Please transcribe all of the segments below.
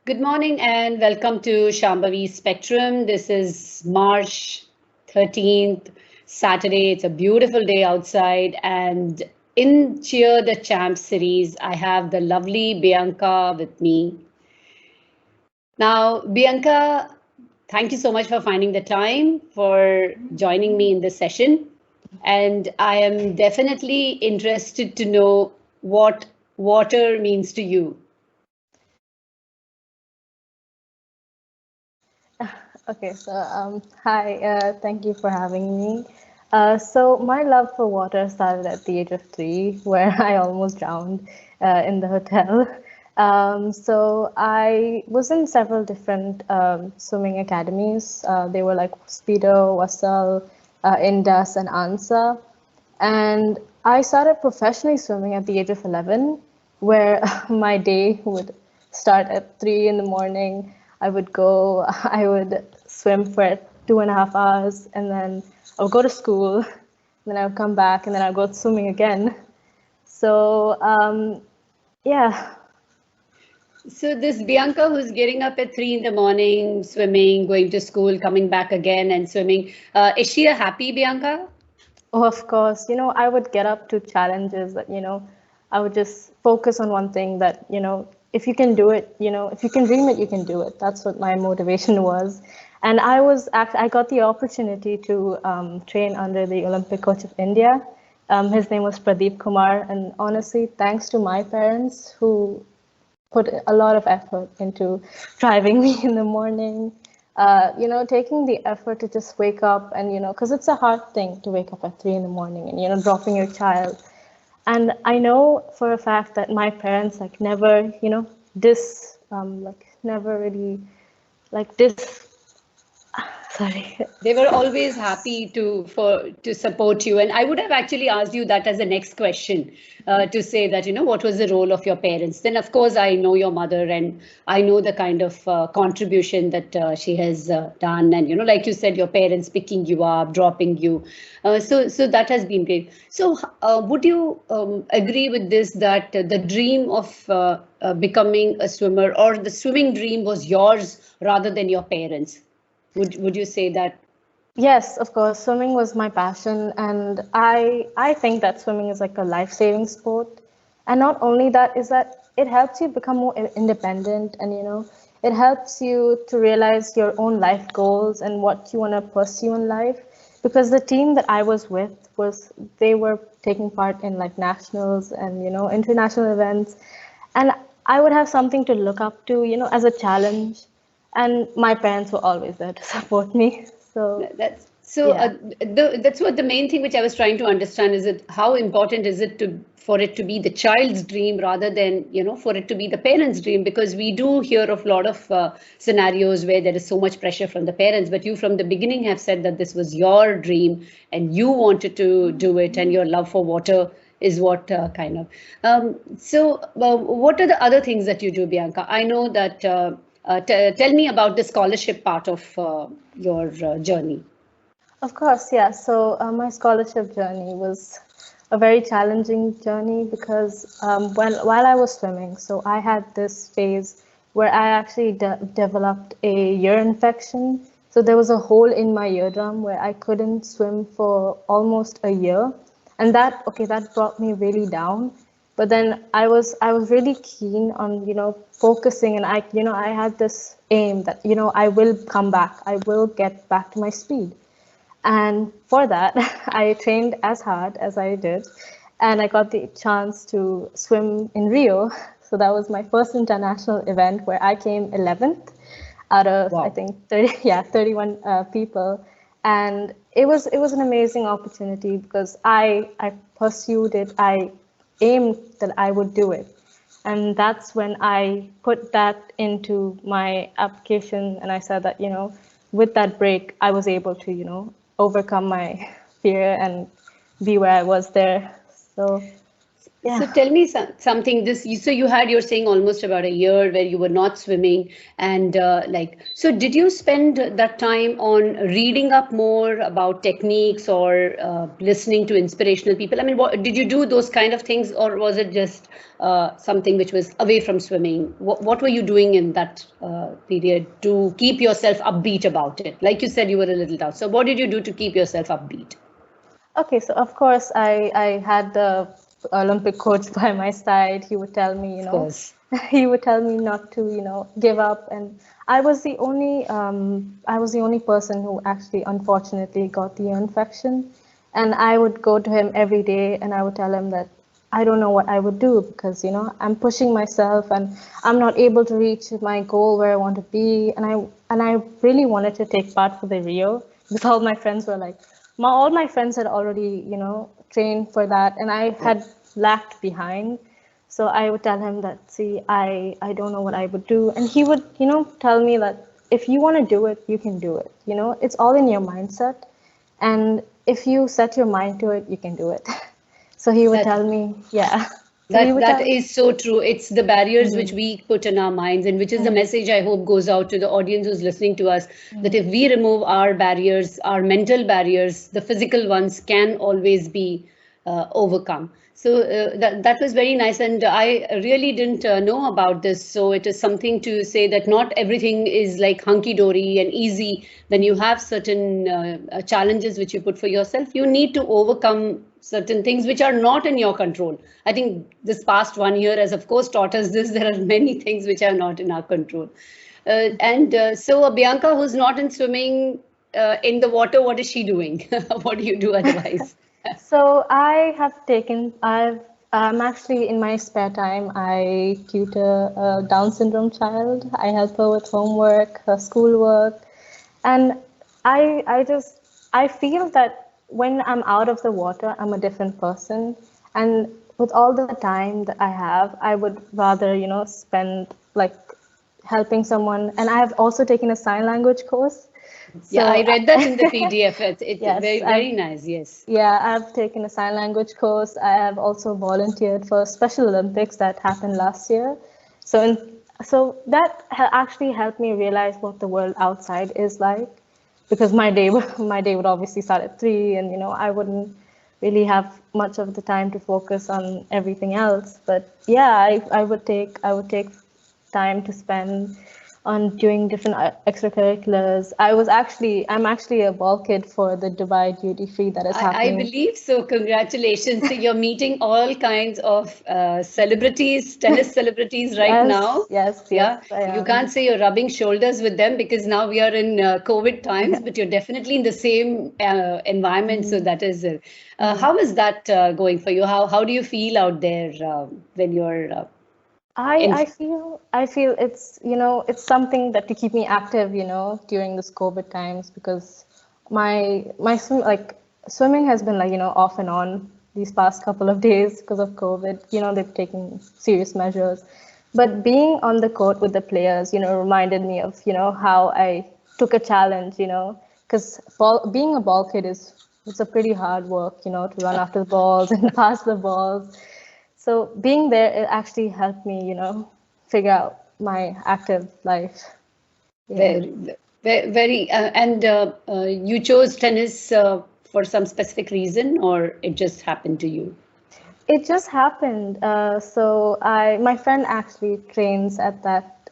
Good morning and welcome to Shambhavi Spectrum. This is March 13th, Saturday. It's a beautiful day outside. And in Cheer the Champ series, I have the lovely Bianca with me. Now, Bianca, thank you so much for finding the time for joining me in this session. And I am definitely interested to know what water means to you. Okay, hi, thank you for having me. So my love for water started at the age of 3, where I almost drowned in the hotel. So I was in several different swimming academies. They were like Speedo, Wasal, Indus, and Ansa. And I started professionally swimming at the age of 11, where my day would start at 3 in the morning. I would go, I would swim for 2.5 hours, and then I would go to school, then I would come back, and then I would go swimming again. So, yeah, So this Bianca who's getting up at 3 in the morning, swimming, going to school, coming back again and swimming. Is she a happy Bianca? oh, of course, I would get up to challenges that, I would just focus on one thing that, if you can do it, if you can dream it, you can do it. That's what my motivation was. And I got the opportunity to train under the Olympic coach of India. His name was Pradeep Kumar. And honestly, thanks to my parents who put a lot of effort into driving me in the morning, taking the effort to just wake up and, because it's a hard thing to wake up at 3 in the morning and, dropping your child. And I know for a fact that my parents like never, never really like this. Sorry. They were always happy to support you, and I would have actually asked you that as the next question, to say that what was the role of your parents. Then of course I know your mother, and I know the kind of contribution that she has done, and like you said, your parents picking you up, dropping you. So that has been great. So would you agree with this, that the dream of becoming a swimmer, or the swimming dream, was yours rather than your parents? Would you say that? Yes, of course. Swimming was my passion, and I think that swimming is like a life-saving sport. And not only that, is that it helps you become more independent, and it helps you to realize your own life goals and what you want to pursue in life. Because the team that I was with they were taking part in like nationals and international events, and I would have something to look up to, as a challenge. And my parents were always there to support me. So, That's so. yeah. That's what the main thing which I was trying to understand is, it how important is it to for it to be the child's dream rather than for it to be the parents' dream, because we do hear of a lot of scenarios where there is so much pressure from the parents, but you from the beginning have said that this was your dream and you wanted to do it, and your love for water is what kind of. What are the other things that you do, Bianca? I know that. Tell me about the scholarship part of your journey. Of course, yeah. So my scholarship journey was a very challenging journey because while I was swimming, so I had this phase where I actually developed a ear infection. So there was a hole in my eardrum where I couldn't swim for almost a year, and that brought me really down. But then I was really keen on focusing, and I had this aim that I will come back, I will get back to my speed. And for that, I trained as hard as I did, and I got the chance to swim in Rio. So that was my first international event where I came 11th out of, I Wow. think, 30, yeah, 31 people. And it was an amazing opportunity because I pursued it. I aimed that I would do it. And that's when I put that into my application, and I said that, with that break, I was able to, overcome my fear and be where I was there. So, Yeah. So tell me something. So you had, you're saying, almost about a year where you were not swimming, and so did you spend that time on reading up more about techniques or listening to inspirational people? I mean, did you do those kind of things, or was it just something which was away from swimming? What were you doing in that period to keep yourself upbeat about it? Like you said, you were a little down. So what did you do to keep yourself upbeat? Okay, so of course I had the Olympic coach by my side. He would tell me, Of course. he would tell me not to, give up. And I was the only person who actually unfortunately got the infection. And I would go to him every day and I would tell him that I don't know what I would do because, I'm pushing myself and I'm not able to reach my goal where I want to be. And I really wanted to take part for the Rio because all my friends were like, all my friends had already, trained for that, and I had lagged behind. So I would tell him that, see, I don't know what I would do. And he would, tell me that if you want to do it, you can do it. It's all in your mindset. And if you set your mind to it, you can do it. So he would tell me, yeah. So he would That tell me, is so true. It's the barriers which we put in our minds, and which is the message I hope goes out to the audience who's listening to us, that if we remove our barriers, our mental barriers, the physical ones can always be overcome. So that was very nice, and I really didn't know about this. So it is something to say that not everything is like hunky dory and easy. When you have certain challenges which you put for yourself, you need to overcome certain things which are not in your control. I think this past 1 year has, of course, taught us this. There are many things which are not in our control. So, Bianca, who's not in swimming in the water, what is she doing? What do you do otherwise? So I'm actually in my spare time, I tutor a Down syndrome child. I help her with homework, her schoolwork. And I feel that when I'm out of the water, I'm a different person. And with all the time that I have, I would rather, spend like helping someone. And I have also taken a sign language course. Yeah, So I read that in the PDF. It's yes, very, very nice. Yes. yeah, I've taken a sign language course. I have also volunteered for Special Olympics that happened last year. So actually helped me realize what the world outside is like, because my day would obviously start at 3, and I wouldn't really have much of the time to focus on everything else. But yeah, I would take time to spend on doing different extracurriculars. I'm actually a ball kid for the Dubai Duty Free that is I happening. believe so. Congratulations. So you're meeting all kinds of celebrities, tennis celebrities right now. Yes, Yeah, I you am. can't say you're rubbing shoulders with them because now we are in COVID times, but you're definitely in the same environment. So that is, how is that going for you? How do you feel out there when you're in? I feel it's something that to keep me active, during this COVID times, because my swimming has been off and on these past couple of days because of COVID. They've taken serious measures. But being on the court with the players, reminded me of, how I took a challenge, because being a ball kid it's a pretty hard work, to run after the balls and pass the balls. So being there, it actually helped me, figure out my active life. Yeah. Very, very, and you chose tennis for some specific reason, or it just happened to you? It just happened. My friend actually trains at that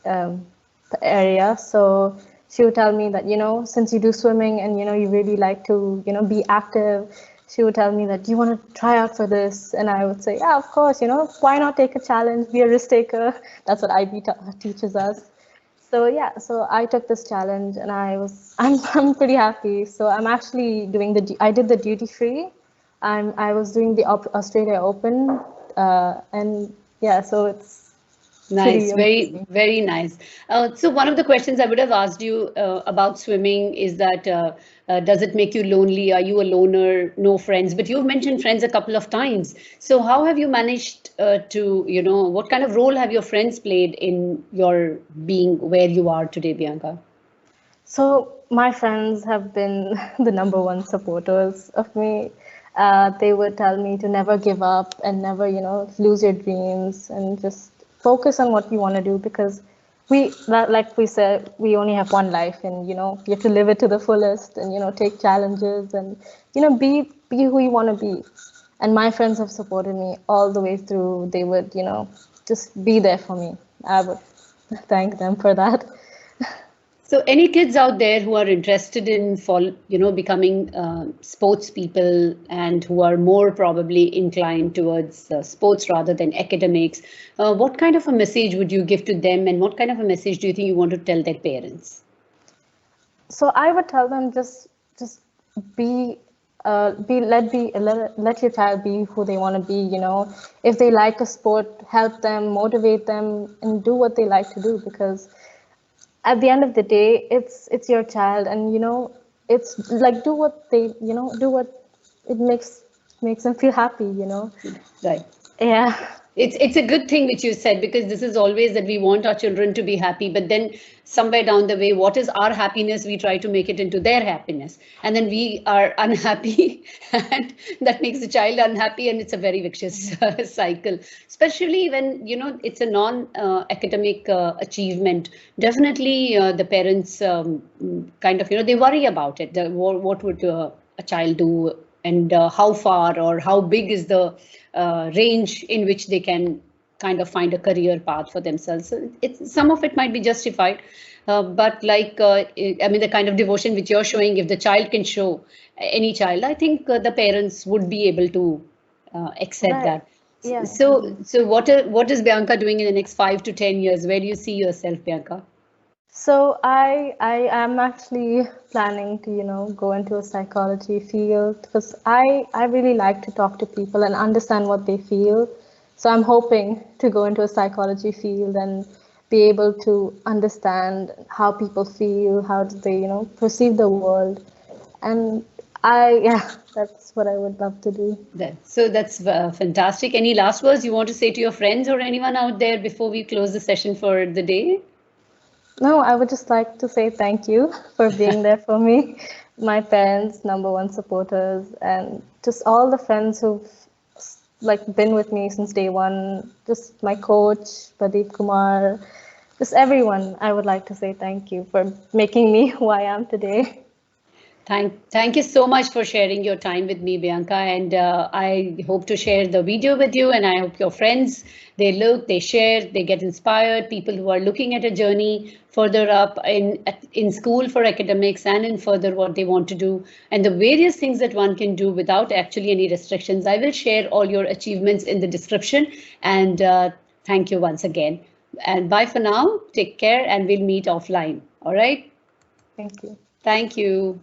area. So she would tell me that, since you do swimming and, you really like to, be active, she would tell me that, do you want to try out for this? And I would say, yeah, of course, why not take a challenge, be a risk taker? That's what IB teaches us. So yeah, so I took this challenge and I'm pretty happy. So I'm actually I did the duty free. I was doing the Australia Open, and yeah, so it's pretty Nice, very, amazing. very nice. So one of the questions I would have asked you about swimming is that does it make you lonely? Are you a loner? No friends? But you've mentioned friends a couple of times. So how have you managed what kind of role have your friends played in your being where you are today, Bianca? So my friends have been the number one supporters of me. they would tell me to never give up and never, lose your dreams and just focus on what you want to do, because like we said, we only have one life, and you have to live it to the fullest, and take challenges, and be who you want to be. And my friends have supported me all the way through. They would, just be there for me. I would thank them for that. So any kids out there who are interested in becoming sports people and who are more probably inclined towards sports rather than academics, what kind of a message would you give to them, and what kind of a message do you think you want to tell their parents? So I would tell them just be let your child be who they want to be. If they like a sport, help them, motivate them, and do what they like to do, because at the end of the day, it's your child, and it's like do what it makes them feel happy. Right. Yeah. It's a good thing which you said, because this is always that we want our children to be happy, but then somewhere down the way, what is our happiness? We try to make it into their happiness, and then we are unhappy, and that makes the child unhappy, and it's a very vicious cycle. Especially when it's a non-academic achievement. Definitely, the parents kind of they worry about it. What would a child do, and how far or how big is the range in which they can kind of find a career path for themselves. So some of it might be justified, but I mean, the kind of devotion which you're showing, if the child can show, any child, I think the parents would be able to accept Right. that. Yeah. So what is Bianca doing in the next 5 to 10 years? Where do you see yourself, Bianca? So I am actually planning to, go into a psychology field, because I really like to talk to people and understand what they feel. So I'm hoping to go into a psychology field and be able to understand how people feel, how do they, perceive the world. And that's what I would love to do. That's fantastic. Any last words you want to say to your friends or anyone out there before we close the session for the day? No, I would just like to say thank you for being there for me, my parents, #1 supporters, and just all the friends who've been with me since day one, just my coach, Pradeep Kumar, just everyone. I would like to say thank you for making me who I am today. Thank you so much for sharing your time with me, Bianca, and I hope to share the video with you, and I hope your friends, they look, they share, they get inspired, people who are looking at a journey further up in school for academics and in further what they want to do, and the various things that one can do without actually any restrictions. I will share all your achievements in the description, and thank you once again. And bye for now, take care, and we'll meet offline. All right? Thank you. Thank you.